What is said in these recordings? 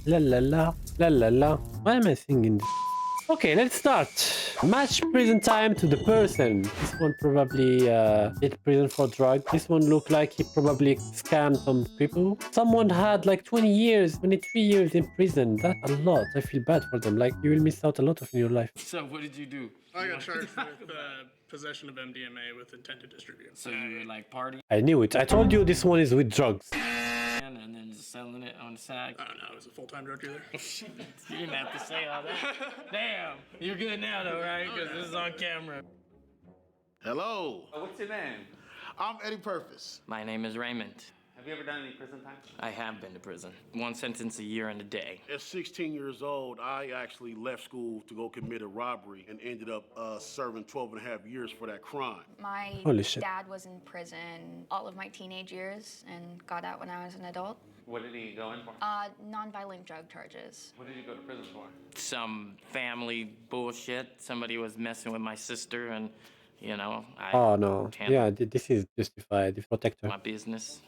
La la la la la la. Why am I singing this? Okay, let's start. Match prison time to the person. This one probably did prison for drugs. This one looked like he probably scammed some people. Someone had like 20 years, 23 years in prison. That's a lot. I feel bad for them. Like, you will miss out a lot of in your life. So what did you do? I got charged with possession of MDMA with intent to distribute. So you were like party I knew it. I told you this one is with drugs. and then just selling it on the side. I don't know, I was a full-time drug dealer. You didn't have to say all that. Damn, you're good now though, right? Because this is on camera. Hello, What's your name? I'm Eddie Purpose. My name is Raymond. Have you ever done any prison time? I have been to prison. One sentence a year and a day. At 16 years old, I actually left school to go commit a robbery and ended up serving 12 and a half years for that crime. My Holy shit. dad was in prison all of my teenage years and got out when I was an adult. What did he go in for? Nonviolent drug charges. What did you go to prison for? Some family bullshit. Somebody was messing with my sister and, you know, I Oh no. handled Yeah, this is justified. The protector. my business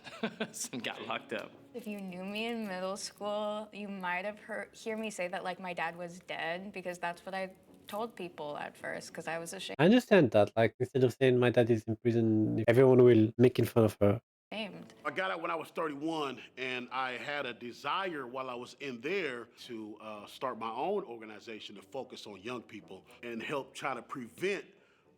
and got locked up. If you knew me in middle school, you might have hear me say that like my dad was dead because that's what I told people at first because I was I understand that. Like, instead of saying my dad is in prison, everyone will making fun of her. ashamed. I got out when I was 31, and I had a desire while I was in there to start my own organization to focus on young people and help try to prevent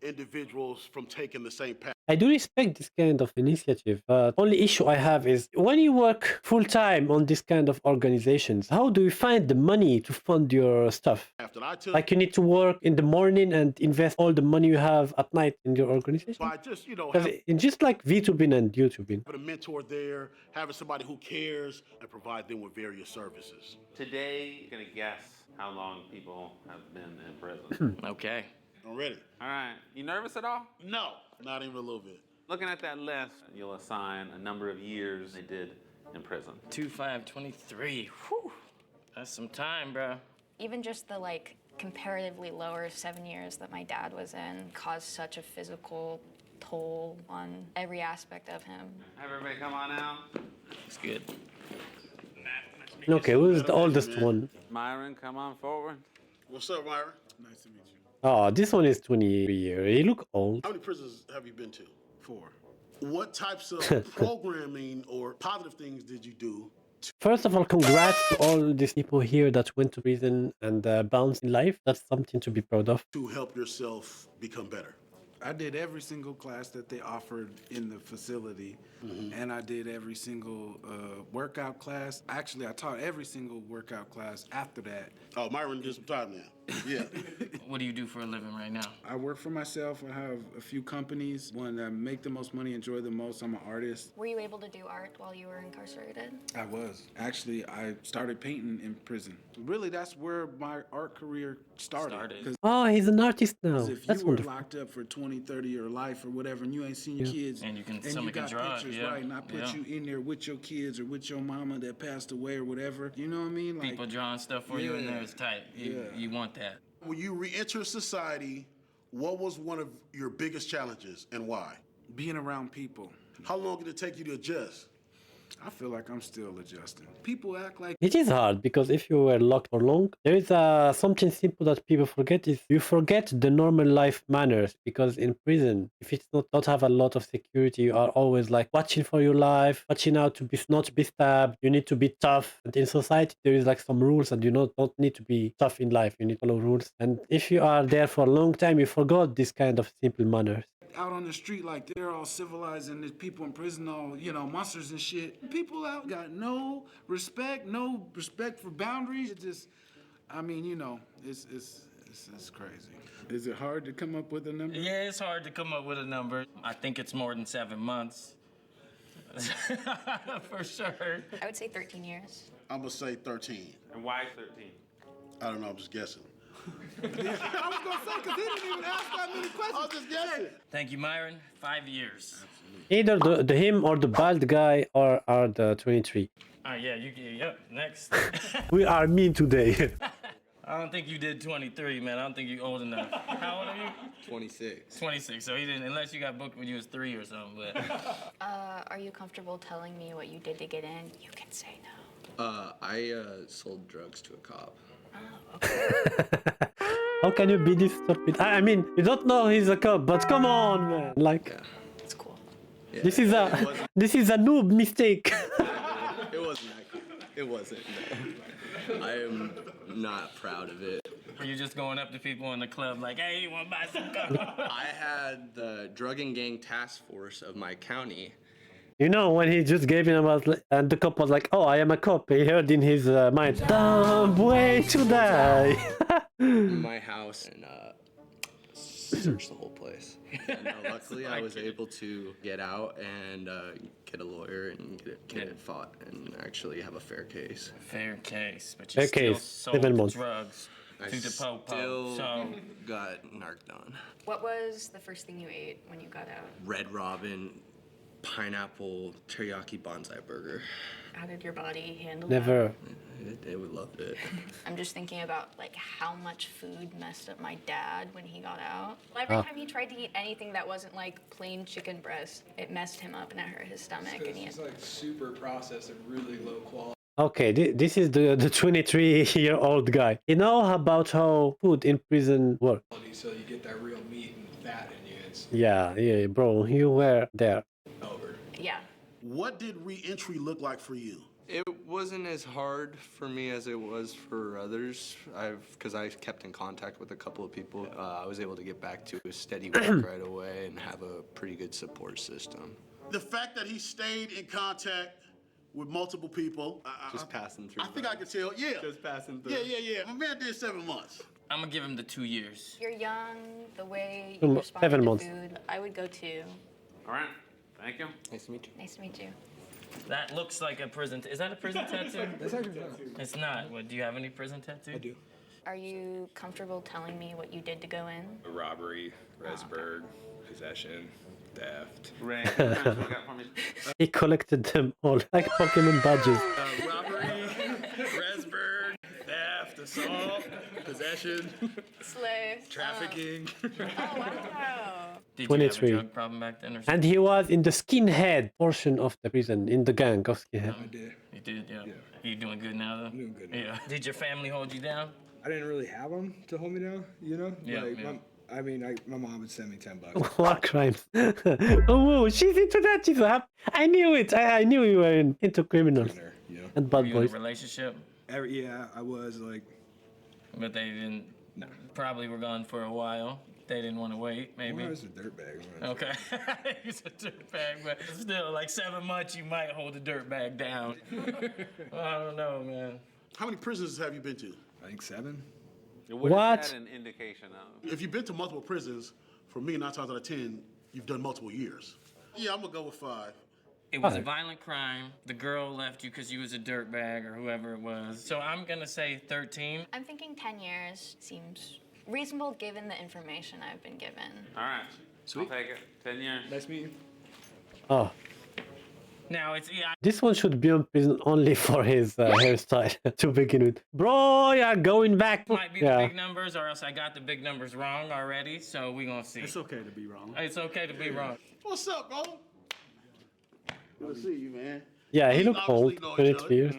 individuals from taking the same path. I do respect this kind of initiative. Only issue I have is when you work full time on this kind of organizations, how do you find the money to fund your stuff? After I took, Like, you need to work in the morning and invest all the money you have at night in your organization? so I just, Because it's just like VTubing and YouTubing. having a mentor there, having somebody who cares, and provide them with various services. Today, you're gonna guess how long people have been in prison. Okay. I'm ready. All right. You nervous at all? No, not even a little bit. Looking at that list, you'll assign a number of years they did in prison. 2-5-23. Whew. That's some time, bro. Even just the like comparatively lower 7 years that my dad was in caused such a physical toll on every aspect of him. Have everybody come on out. It's good. Okay, who's the oldest one? Myron, come on forward. What's up, Myra? Nice to meet you. Oh, this one is 23 years. He look old. How many prisons have you been to? 4. What types of programming or positive things did you do First of all, congrats to all these people here that went to prison and bounced in life. That's something to be proud of. to help yourself become better? I did every single class that they offered in the facility, and I did every single workout class. Actually, I taught every single workout class after that. Oh, Myron did some time now. Yeah. What do you do for a living right now? I work for myself. I have a few companies. One that make the most money, enjoy the most. I'm an artist. Were you able to do art while you were incarcerated? I was. Actually, I started painting in prison. Really, that's where my art career started. 'Cause Oh, he's an artist now. if That's you were wonderful. locked up for 20, 30 year life or whatever, and you ain't seen your kids, And you can- and somebody you can got draw it, pictures, yeah, right, and I put yeah. you in there with your kids or with your mama that passed away or whatever, you know what I mean? Like, People drawing stuff for you in there Yeah. is tight. Yeah. You want that. When you re-enter society, what was one of your biggest challenges and why? being around people. How long did it take you to adjust? I feel like I'm still adjusting. People act like It is hard because if you were locked for long, there is something simple that people forget is you forget the normal life manners because in prison, if it's not have a lot of security, you are always like watching for your life, watching out to be not be stabbed. You need to be tough. And in society, there is like some rules and you don't need to be tough in life. You need to follow rules. And if you are there for a long time, you forgot this kind of simple manners. out on the street like they're all civilized and there's people in prison all, you know, monsters and shit. People out got no respect for boundaries. It just, I mean, you know, it's crazy. Is it hard to come up with a number? Yeah, it's hard to come up with a number. I think it's more than 7 months. For sure. I would say 13 years. I'm gonna say 13. And why 13? I don't know, I'm just guessing. I was gonna say, because he didn't even ask that many questions. I was just guessing. Thank you, Myron. 5 years. Either the him or the bald guy are the 23. Yeah, you get, yep, next. We are mean today. I don't think you did 23, man. I don't think you're old enough. How old are you? 26. 26. So he didn't, unless you got booked when you was 3 or something. But Are you comfortable telling me what you did to get in? You can say no. I sold drugs to a cop. How can you be this stupid? I mean, you don't know he's a cop, but come on, man. Like, Yeah. It's cool. Yeah, this is a noob mistake. It wasn't that cool. It wasn't. No. I am not proud of it. are you just going up to people in the club like, hey, you want to buy some gum? I had the drug and gang task force of my county. You know, when he just gave him, and the cop was like, "Oh, I am a cop." He heard in his mind, "Dumb way to die." In my house and search the whole place. And luckily, I was able to get out and get a lawyer and get it fought and actually have a fair case. Fair case, but Fair you still case, sold 7 months. drugs I to the po-po. still So got narked on. What was the first thing you ate when you got out? Red Robin, pineapple, teriyaki bonsai burger. How did your body handle Never. They would love it. that? I'm just thinking about like how much food messed up my dad when he got out. Every time he tried to eat anything that wasn't like plain chicken breast, it messed him up and it hurt his stomach. And he It's like super processed and really low quality. Okay, this is the 23-year-old guy. You know about how food in prison works? So you get that real meat and fat in you. It's Yeah, bro, you were there. over. yeah. What did re-entry look like for you? It wasn't as hard for me as it was for others. Because I kept in contact with a couple of people. I was able to get back to a steady work right away and have a pretty good support system. The fact that he stayed in contact with multiple people. Just passing through. I think I can tell, yeah. Just passing through. Yeah. My man did 7 months. I'm gonna give him the 2 years. You're young, the way Mm, you respond 7 to months. food, I would go 2. All right. Thank you. Nice to meet you. Nice to meet you. That looks like a prison. Is that a prison tattoo? That's actually not. It's not. What? Do you have any prison tattoo? I do. Are you comfortable telling me what you did to go in? Robbery, Resberg, possession, theft. Ray, what you got for me? He collected them all like Pokemon badges. Robbery, Resberg, theft, assault, possession, Slay. trafficking. Oh, wow. Did you 23. have a drug problem back then or something? And he was in the skinhead portion of the prison, in the gang of skinhead. I did. You did, yeah. You doing good now, though? doing good now. Yeah. Did your family hold you down? I didn't really have them to hold me down, you know? Yeah, like, yeah. My mom would send me $10. War crimes. Oh, she's into that. She's happy. I knew it. I knew you were into criminals You know? and Were bad you in a boys. relationship? Yeah, I was like, But they didn't. Probably were gone for a while. They didn't want to wait, maybe. I was a dirtbag. Okay. He's a dirtbag, but still, like 7 months, you might hold a dirtbag down. I don't know, man. How many prisons have you been to? I think 7. What? Is that an indication of? If you've been to multiple prisons, for me, 9 times out of 10, you've done multiple years. Yeah, I'm gonna go with 5. It was a Alright. violent crime. The girl left you because you was a dirtbag or whoever it was. So I'm gonna say 13. I'm thinking 10 years seems reasonable given the information I've been given. All right. Sweet. I'll take it. 10 years. Nice meeting you. Oh, Now it's yeah. this one should be on prison only for his hairstyle to begin with. Bro, yeah, going back. Might be the Yeah. big numbers, or else I got the big numbers wrong already. So we gonna see. It's okay to be wrong. It's okay to be wrong. What's up, bro? Good to see you, man. Yeah, he We looked obviously old. know each 23 other. years.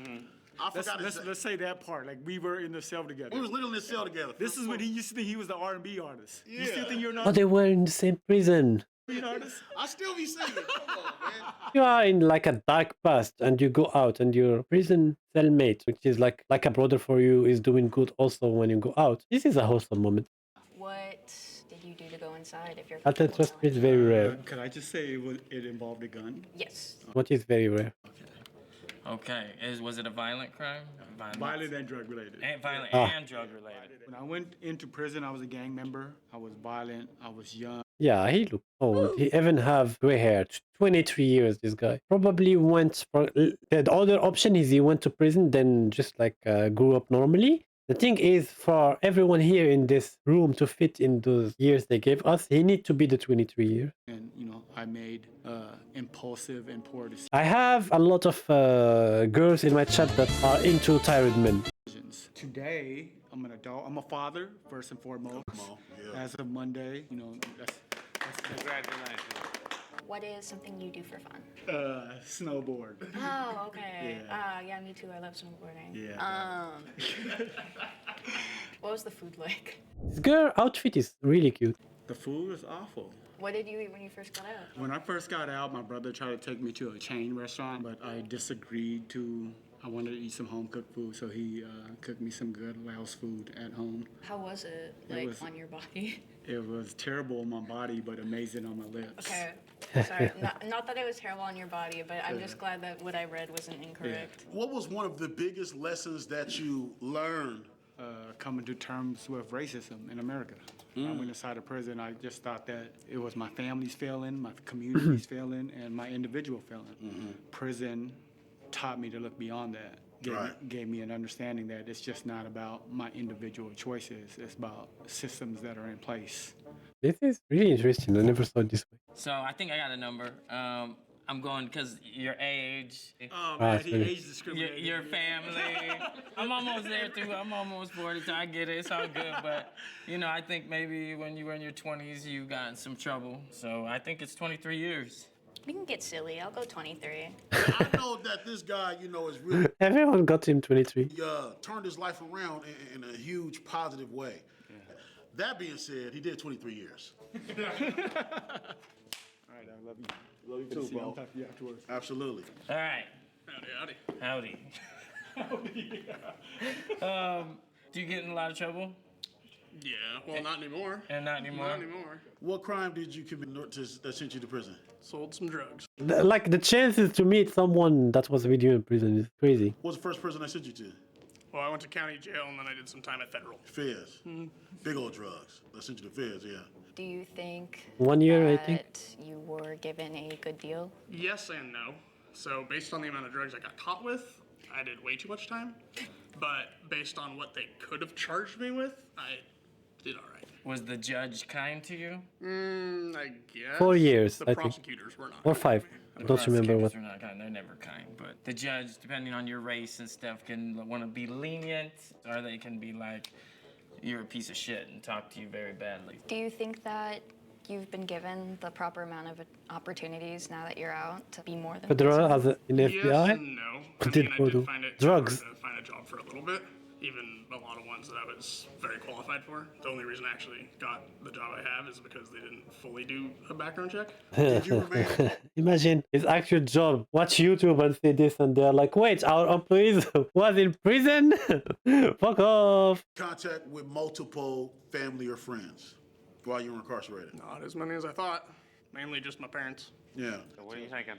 I forgot his Let's say that part. Like we were in the cell together. We was literally in the cell together. This is what he used to think he was the R&B artist. You still Yeah. think you're Oh, not they were in the same prison. an artist? I still be singing. Come on, man. You are in like a dark past and you go out and your prison cellmate, which is like a brother for you, is doing good also when you go out. This is a wholesome moment. What did you do to go inside if you're Altenfear is very rare. Could I just say it involved a gun? Yes. What is very rare? Okay. Was it a violent crime? Violent and drug related. And violent Ah. and drug related. When I went into prison, I was a gang member. I was violent. I was young. Yeah, he looked old. He even have gray hair. 23 years, this guy. Probably went for... The other option is he went to prison, then just like grew up normally. The thing is, for everyone here in this room to fit in those years they gave us, he need to be the 23 years. And, I made impulsive and poor decisions. I have a lot of girls in my chat that are into thyroid men. decisions. Today, I'm an adult. I'm a father, first and foremost. Yeah. As of Monday, you know, that's Congratulations. What is something you do for fun? snowboard. Oh, okay. Yeah. Yeah, me too. I love snowboarding. Yeah. What was the food like? This girl outfit is really cute. The food is awful. What did you eat when you first got out? When I first got out, my brother tried to take me to a chain restaurant, but I disagreed to. I wanted to eat some home cooked food, so he cooked me some good Laos food at home. How was it, on your body? It was terrible on my body, but amazing on my lips. Okay. Sorry, not that it was terrible on your body, but I'm just glad that what I read wasn't incorrect. What was one of the biggest lessons that you learned? Coming to terms with racism in America. I went inside of prison. I just thought that it was my family's failing, my community's failing, and my individual failing. Prison taught me to look beyond that. Gave me an understanding that it's just not about my individual choices. It's about systems that are in place. This is really interesting. I never saw it this way. So I think I got a number. I'm going because your age, Oh man, he really? age discriminated. your family. I'm almost there too. I'm almost 40, so I get it. It's all good. But, you know, I think maybe when you were in your 20s, you got in some trouble. So I think it's 23 years. We can get silly. I'll go 23. I know that this guy, you know, is really Everyone got him 23. turned his life around in a huge positive way. That being said, he did 23 years. All right, I love you. Love you Good to too, see you. I'll bro. talk to you afterwards. Absolutely. All right. Howdy. Howdy. Do you get in a lot of trouble? Yeah, well, not anymore. And not anymore? Not anymore. What crime did you commit that sent you to prison? Sold some drugs. Like the chances to meet someone that was with you in prison is crazy. What was the first prison I sent you to? Well, I went to county jail and then I did some time at federal. Fez. Big old drugs. I sent you to Fez, yeah. Do you think 1 year, I that think. you were given a good deal? Yes and no. So based on the amount of drugs I got caught with, I did way too much time. But based on what they could have charged me with, I did all right. Was the judge kind to you? I guess. 4 years, The I think. prosecutors were not. Or 5. I don't remember what. Prosecutors are not kind. They're never kind. But the judge, depending on your race and stuff, can want to be lenient, or they can be like, you're a piece of shit and talk to you very badly. Do you think that you've been given the proper amount of opportunities now that you're out to be more than Federal as in Yes FBI? and no. I Did mean, I for did the find it drugs. hard to find a job for a little bit. Even a lot of ones that I was very qualified for. The only reason I actually got the job I have is because they didn't fully do a background check. Did you remain Imagine his actual job. Watch YouTube and say this, and they're like, "Wait, our employees was in prison? Fuck off!" in contact with multiple family or friends while you were incarcerated? Not as many as I thought. Mainly just my parents. Yeah. So what are you thinking?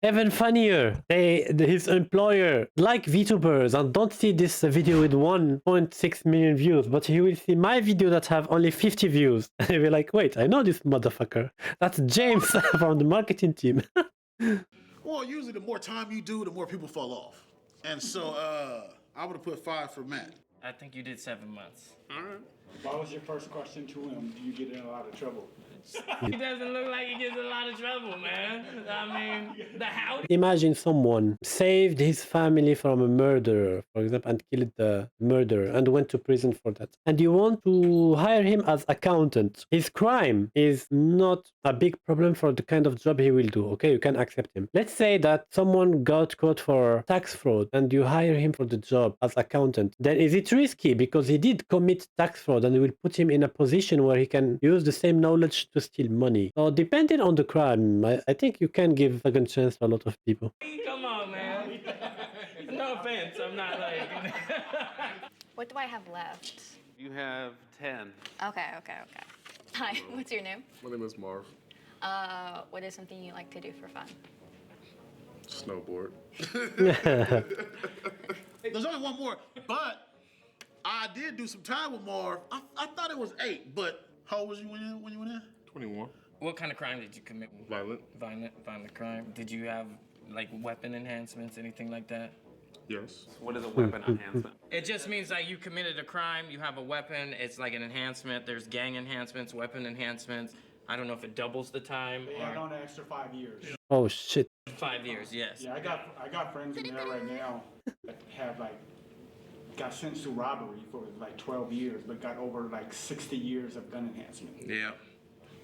Even funnier, his employer like VTubers and don't see this video with 1.6 million views, but he will see my video that have only 50 views. He'll be like, "Wait, I know this motherfucker. That's James from the marketing team." Well, usually the more time you do, the more people fall off. And so I would have put 5 for Matt. I think you did 7 months. All right. What was your first question to him? Do you get in a lot of trouble? He doesn't look like he gets in a lot of trouble, man. I mean, the howdy. Imagine someone saved his family from a murderer, for example, and killed the murderer and went to prison for that. And you want to hire him as accountant. His crime is not a big problem for the kind of job he will do. Okay, you can accept him. Let's say that someone got caught for tax fraud and you hire him for the job as accountant. Then is it risky because he did commit tax fraud and you will put him in a position where he can use the same knowledge to steal money? So depending on the crime, I think you can give a second chance to a lot of people. Come on, man. No offense, I'm not like... What do I have left? You have 10. Okay. Hi, what's your name? My name is Marv. What is something you like to do for fun? Snowboard. There's only one more, but I did do some time with Marv. I thought it was 8, but how old was you when you went in? 21. What kind of crime did you commit? Violent. Violent crime. Did you have, like, weapon enhancements, anything like that? Yes. What is a weapon enhancement? It just means that you committed a crime, you have a weapon, it's like an enhancement. There's gang enhancements, weapon enhancements. I don't know if it doubles the time They add or on an extra 5 years. Oh shit. 5 years, yes. Yeah, I got friends in there right now that have like got sentenced to robbery for like 12 years, but got over like 60 years of gun enhancement. Yeah.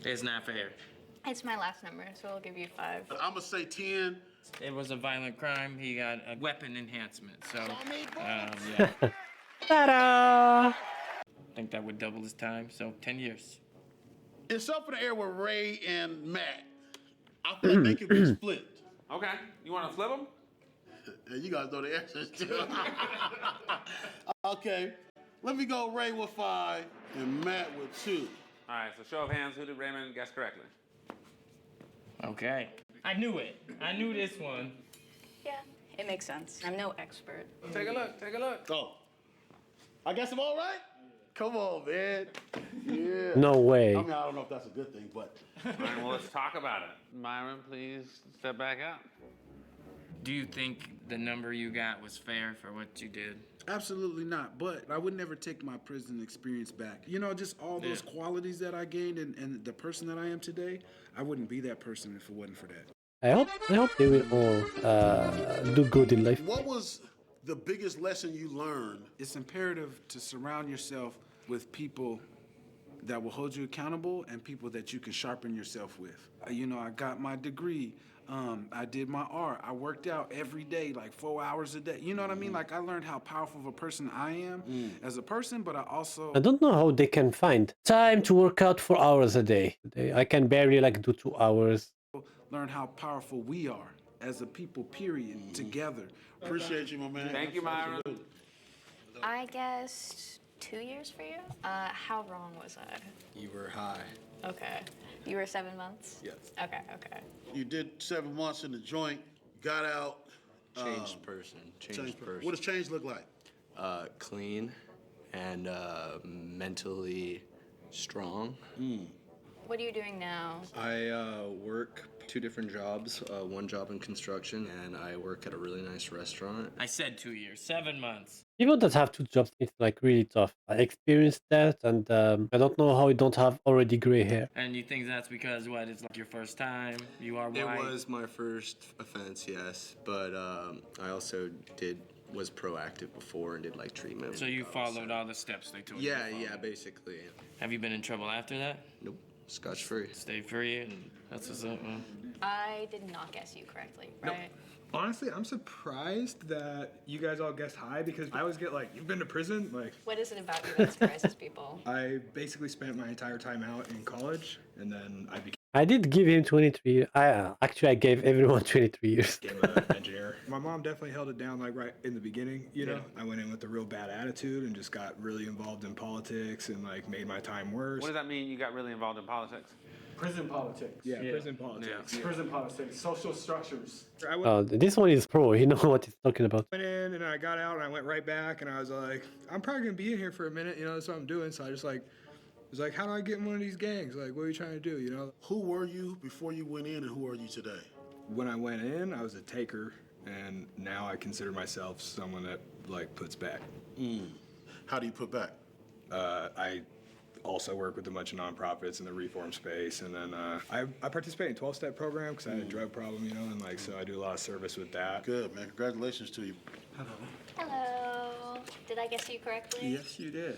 It's not fair. It's my last number, so I'll give you 5. I'm gonna say 10. It was a violent crime. He got a weapon enhancement. So, yeah. Ta-da! I think that would double his time. So 10 years. It's up in the air with Ray and Matt. I feel like they could be split. Okay. You want to flip them? And you guys know the answers too. Okay. Let me go Ray with 5 and Matt with 2. All right. So show of hands. Who did Raymond guess correctly? Okay. I knew it. I knew this one. Yeah, it makes sense. I'm no expert. Take a look. Take a look. Oh. I guess I'm all right? Come on, man. Yeah. No way. I mean, I don't know if that's a good thing, but. All right. Well, let's talk about it. Myron, please step back out. Do you think the number you got was fair for what you did? Absolutely not. But I would never take my prison experience back. You know, just all those qualities that I gained and the person that I am today, I wouldn't be that person if it wasn't for that. I hope they will all do good in life. What was the biggest lesson you learned? It's imperative to surround yourself with people that will hold you accountable and people that you can sharpen yourself with. You know, I got my degree. I did my art. I worked out every day, like 4 hours a day. You know what I mean? Like, I learned how powerful of a person I am as a person, but I also... I don't know how they can find time to work out 4 hours a day. I can barely like do 2 hours. learn how powerful we are as a people, period, together. Appreciate you, my man. Thank you, Myron. I guessed 2 years for you. How wrong was I? You were high. Okay. You were 7 months? Yes. Okay, okay. You did 7 months in the joint, got out. Changed person. Changed person. What does change look like? Clean and mentally strong. What are you doing now? I work 2 different jobs. One job in construction, and I work at a really nice restaurant. I said 2 years, 7 months. People that have 2 jobs, it's like really tough. I experienced that, and I don't know how you don't have already gray hair. And you think that's because what? It's like your first time. You are It white. was my first offense, yes, but I also was proactive before and did like treatment. So you followed all the steps they told you. Yeah, to follow. yeah, basically. Have you been in trouble after that? Nope, scotch free. Stay free, and that's what's up, man. I did not guess you correctly, right? Honestly, I'm surprised that you guys all guessed high because I always get like, you've been to prison? Like, What is it about you that surprises people? I basically spent my entire time out in college and then I I did give him 23 years. I gave everyone 23 years. became an engineer. My mom definitely held it down like right in the beginning, you know? I went in with a real bad attitude and just got really involved in politics and like made my time worse. What does that mean? You got really involved in politics? Prison politics. Yeah, prison politics. Prison politics, social structures. I This one is pro. He knows what he's talking about. went in and I got out and I went right back and I was like, I'm probably gonna be in here for a minute, you know, that's what I'm doing. So I just like, was like, how do I get in one of these gangs? Like, what are you trying to do, you know? Who were you before you went in, and who are you today? When I went in, I was a taker, and now I consider myself someone that like puts back. How do you put back? I also work with a bunch of nonprofits in the reform space, and then I participate in 12-step program because I had a drug problem, you know, and like so I do a lot of service with that. Good, man. Congratulations to you. Hello. Did I guess you correctly? Yes, you did.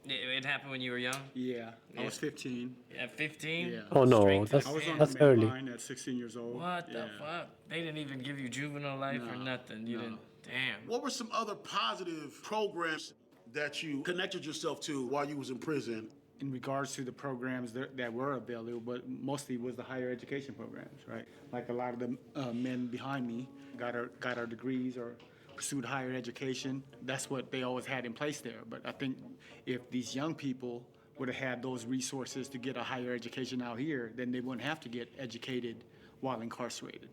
It happened when you were young? Yeah, I was 15. At 15? Yeah. Oh no, Straight to that's I was on that's the main early. line at 16 years old. What the Yeah. fuck? They didn't even give you juvenile life or nothing. You didn't. Damn. What were some other positive programs that you connected yourself to while you was in prison? In regards to the programs that were available, but mostly was the higher education programs, right? Like a lot of the men behind me got our degrees or pursued higher education. That's what they always had in place there. But I think if these young people would have had those resources to get a higher education out here, then they wouldn't have to get educated while incarcerated.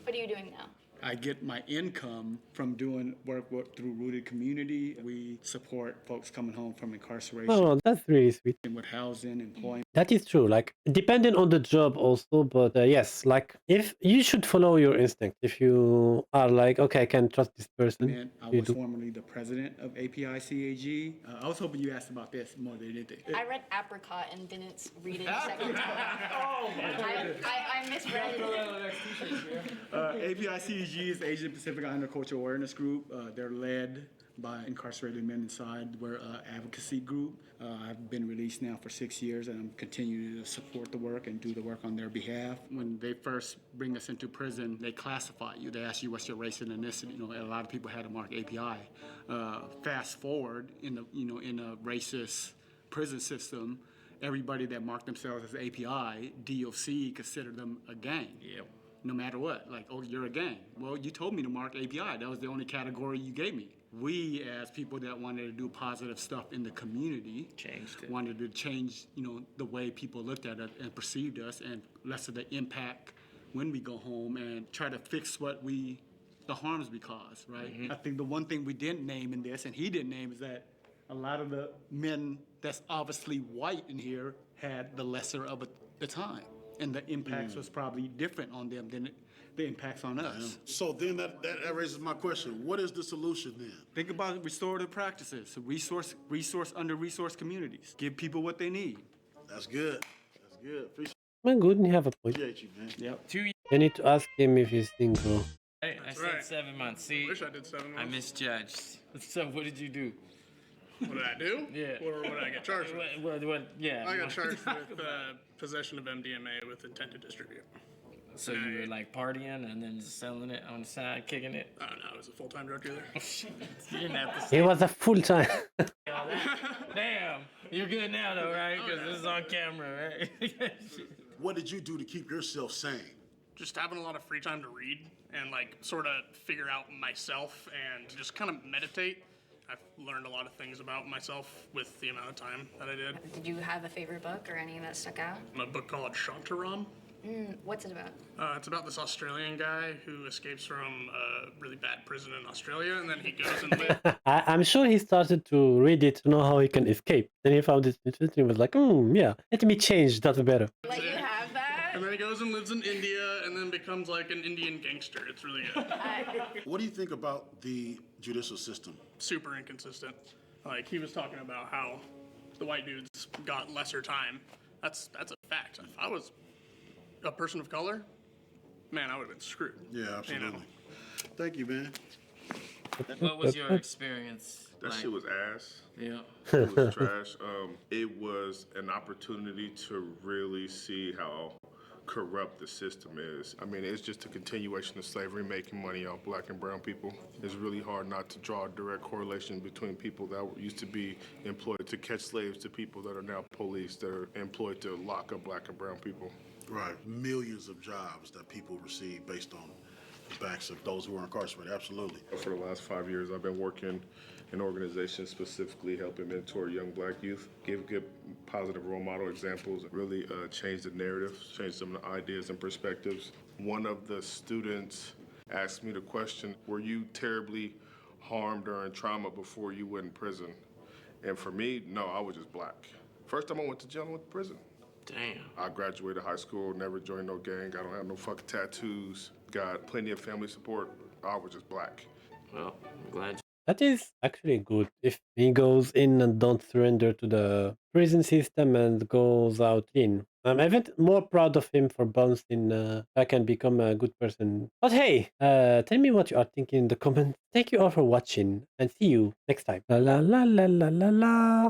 What are you doing now? I get my income from doing work through Rooted Community. We support folks coming home from incarceration Oh, that's really sweet. with housing, employment. That is true. Like, depending on the job also, but yes, like, if you should follow your instinct. If you are like, okay, I can trust this person, And I you was do. formerly the president of API CAG. I was hoping you asked about this more than anything. I read apricot and didn't read it a second time. I misread it. API CAG APG is Asian Pacific Islander Cultural Awareness Group. They're led by incarcerated men inside. We're an advocacy group. I've been released now for 6 years, and I'm continuing to support the work and do the work on their behalf. When they first bring us into prison, they classify you. They ask you what's your race and ethnicity. You know, a lot of people had to mark API. Fast forward in a racist prison system, everybody that marked themselves as API, DOC considered them a gang. Yep. No matter what, like, oh, you're a gang. Well, you told me to mark API. That was the only category you gave me. We, as people that wanted to do positive stuff in the community, wanted to change, the way people looked at us and perceived us, and lessen the impact when we go home, and try to fix the harms we cause, right? Mm-hmm. I think the one thing we didn't name in this, and he didn't name, is that a lot of the men that's obviously white in here had the lesser of the time. And the impacts was probably different on them than the impacts on us. So then that raises my question. What is the solution then? Think about restorative practices, under-resourced communities. Give people what they need. That's good. That's good. Appreciate Well, good, you have a point. you, man. Yep. 2 years. You need to ask him if he's single. I said right. 7 months. See, Wish I did 7 months. I misjudged. So what did you do? What did I do? Yeah. Or what did I get charged with? What, yeah. I got charged with possession of MDMA with intent to distribute. So you were like partying and then just selling it on the side, kicking it? Oh, no, I was a full-time drug dealer. You didn't have to say. He was a full-time. Damn. You're good now though, right? Because this is on camera, right? What did you do to keep yourself sane? Just having a lot of free time to read and like sort of figure out myself and just kind of meditate. I've learned a lot of things about myself with the amount of time that I did. Did you have a favorite book or any that stuck out? A book called Shantaram. What's it about? It's about this Australian guy who escapes from a really bad prison in Australia, and then he goes and lives. I'm sure he started to read it to know how he can escape. Then he found it interesting. He was like, yeah, let me change. That's better. Let you have that? And then he goes and lives in India, and then becomes like an Indian gangster. It's really good. What do you think about the judicial system? Super inconsistent. Like he was talking about how the white dudes got lesser time. That's a fact. If I was a person of color, man, I would have been screwed. Yeah, absolutely. Thank you, man. What was your experience? That shit was ass. Yeah. It was trash. It was an opportunity to really see how corrupt the system is. I mean, it's just a continuation of slavery, making money off black and brown people. It's really hard not to draw a direct correlation between people that used to be employed to catch slaves to people that are now police that are employed to lock up black and brown people. Right. Millions of jobs that people receive based on the backs of those who are incarcerated. Absolutely. For the last 5 years, I've been working in organizations specifically helping mentor young black youth, give good positive role model examples, really change the narrative, change some of the ideas and perspectives. One of the students asked me the question, were you terribly harmed or in trauma before you went in prison? And for me, no, I was just black. First time I went to jail, I went to prison. Damn. I graduated high school, never joined no gang, I don't have no fucking tattoos, got plenty of family support. I was just black. Well, I'm glad. That is actually good. If he goes in and don't surrender to the prison system and goes out clean. I'm even more proud of him for bouncing back and become a good person. But hey, tell me what you are thinking in the comments. Thank you all for watching and see you next time. La la la la la la la.